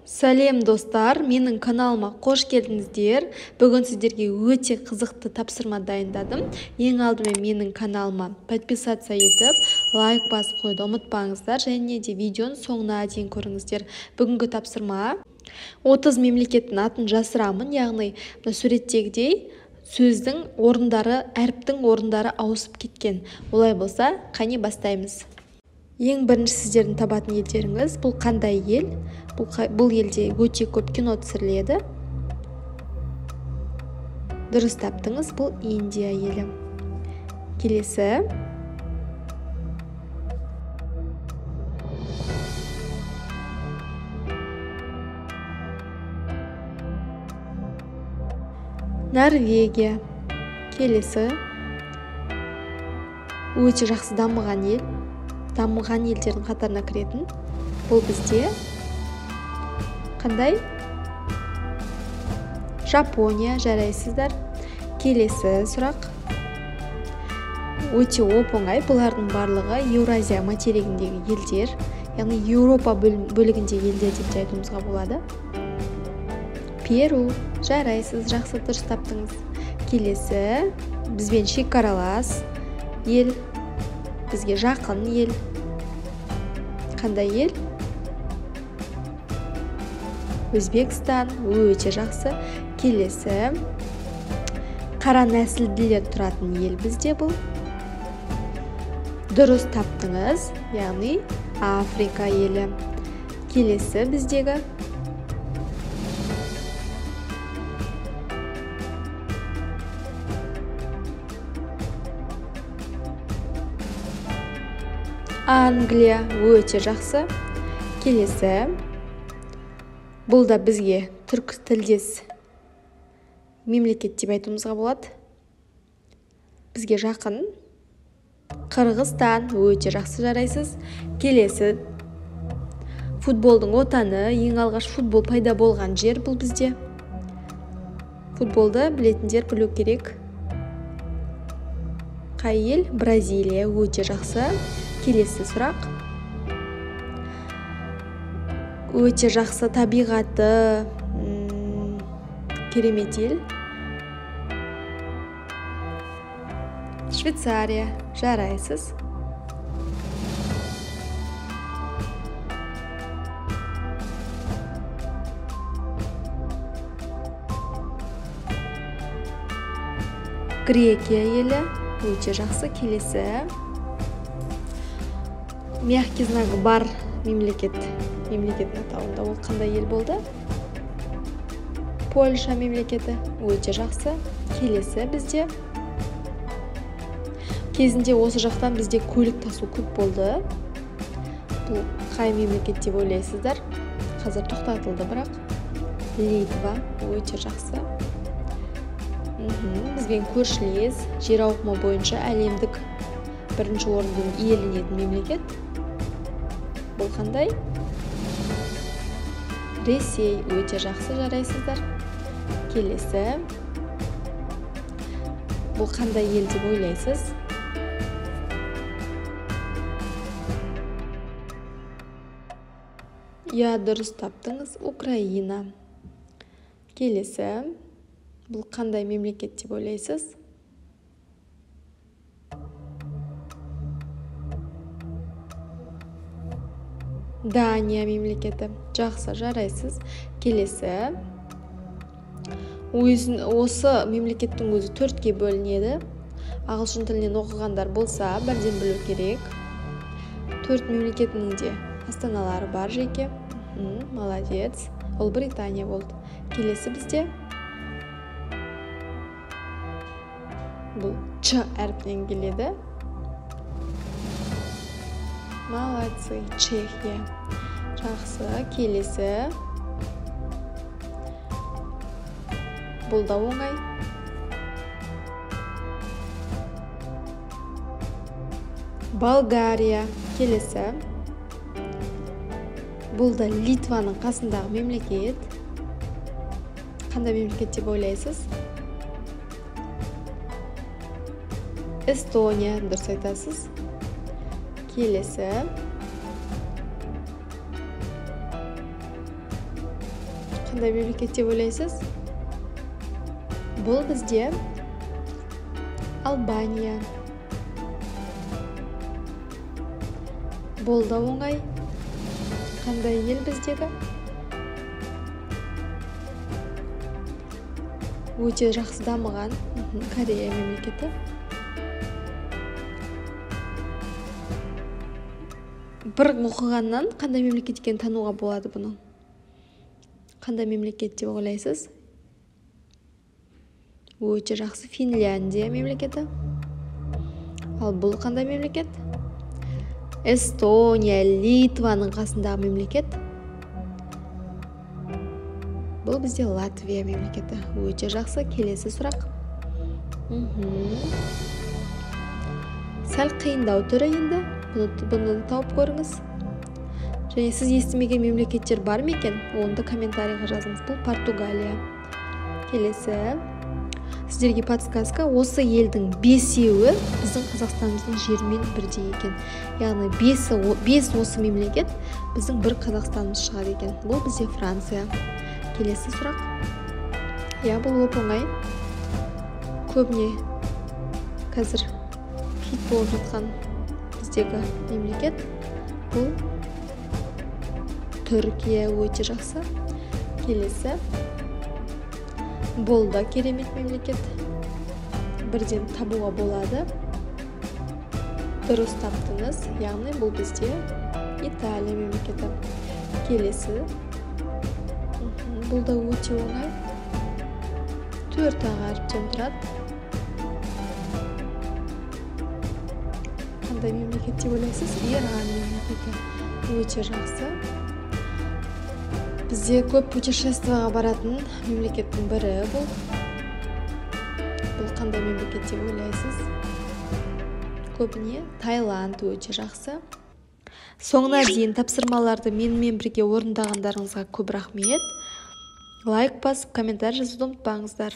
Сәлем достар, менің каналыма қош келдіңіздер. Бүгін сіздерге өте қызықты тапсырма дайындадым. Ең алдымен менің каналыма подписаться етіп, лайк басып қойды ұмытпаңыздар, және де видеоны соңына дейін көріңіздер. Бүгінгі тапсырма 30 мемлекеттің атын жасырамын, яғни суреттегідей сөздің орындары, әріптің орындары ауысып кеткен. Олай болса, қане бастаймыз. Ең бірінші сіздердің табатын елдеріңіз бұл қандай ел? Бұл елде өте көп кино түсіріледі. Дұрыс таптыңыз, бұл Индия елі. Келесі. Норвегия. Келесі. Өте жақсы дамыған ел. Дамыған елдердің қатарына кіретін. Бұл бізде қандай? Жапония, жарайсыздар. Келесі сұрақ. Өте оп-оңай, бұлардың барлығы Еуразия материгіндегі елдер, яғни Еуропа бөлігіндегі елдер деп айтуымызға болады. Перу, жарайсыз, жақсы дұрыс таптыңыз. Келесі, бізбен шекаралас ел, бізге жақын ел. Қандай ел? Өзбекстан, өте жақсы. Келесі, қара нәсілділер тұратын ел бізде бұл. Дұрыс таптыңыз, яғни Африка елі. Келесі біздегі Англия, өте жақсы. Келесі, бұл да бізге түрк тілдес мемлекет деп айтуымызға болады. Бізге жақын. Қырғызстан, өте жақсы, жарайсыз. Келесі, футболдың отаны, ең алғаш футбол пайда болған жер бұл бізде. Футболды білетіндер білу керек. Қай ел? Бразилия, өте жақсы. Келесі сұрақ. Өте жақсы табиғаты, керемет ел. Швейцария, жарайсыз. Грекия елі, өте жақсы. Келесі. Мягкий знагы бар мемлекеттің атауында ол қандай ел болды? Польша мемлекеті, өте жақсы. Келесі бізде. Кезінде осы жақтан бізде көлік тасу көп болды. Бұл қай мемлекет деп ойлайсыздар? Қазір тоқтатылды бірақ. Литва, өте жақсы. Бізбен көршілес, жер ауқымы бойынша әлемдік бірінші орынды иеленетін мемлекет. Бұл қандай? Ресей, өте жақсы, жарайсыздар. Келесі. Бұл қандай ел деп ойлайсыз? Я, дұрыс таптыңыз, Украина. Келесі. Бұл қандай мемлекет деп ойлайсыз? Дания мемлекеті. Жақсы, жарайсыз. Келесі. Осы мемлекеттің өзі 4-ке бөлінеді. Ағылшын тілінен оқығандар болса, бірден білу керек. 4 мемлекетінің де астаналары бар жеке. Молодец. Ол Британия болды. Келесі бізде. Бұл Ч әрпінен келеді. Молодцы, Чехия. Жақсы, келесі. Бұл да оңай. Болгария. Келесі. Бұл да Литваның қасындағы мемлекет. Қандай мемлекет деп ойлайсыз? Эстония, дұрыс айтасыз. Келесі. қандай мемлекет деп ойлайсыз? Бұл бізде Албания. Бұл да оңай. Қандай ел біздегі? Өте жақсы дамыған Корея мемлекеті. Бір оқығаннан қандай мемлекет екенін тануға болады бұны? Қандай мемлекет деп ойлайсыз? Өте жақсы, Финляндия мемлекеті. Ал бұл қандай мемлекет? Эстония, Литваның қасындағы мемлекет. Бұл бізде Латвия мемлекеті. Өте жақсы. Келесі сұрақ. Сәл қиындау түрі енді. Бұны тауып көріңіз. Және сіз естімеген мемлекеттер бар ма екен? Оны да комментарийға жазыңыз. Бұл Португалия. Келесі. Сіздерге подсказка. Осы елдің 5-еуі біздің Қазақстанымыздың жермен бірдей екен. Яғни 5 осы мемлекет біздің бір Қазақстанымыз шығады екен. Бұл бізде Франция. Келесі сұрақ. Бұл оп-оңай. Көбіне қазір хит болып жатқан біздегі мемлекет. Бұл Түркия. Өте жақсы. Келесі. Бұл да керемет мемлекет. Бірден табуға болады. Дұрыс таптыңыз. Яғни бұл бізде Италия мемлекеті. Келесі. Бұл да өте оңай. 4 әріптен тұрады. Қандай мемлекет деп ойлайсыз? Иран мемлекеті. Өте жақсы. Бізде көп путешествияға баратын мемлекеттің бірі бұл. Бұл қандай мемлекет деп ойлайсыз? Көбіне Таиланд. Өте жақсы. Соңына дейін тапсырмаларды менімен бірге орындағандарыңызға көп рахмет. Лайк басып, комментарий жазуды ұмытпаңыздар.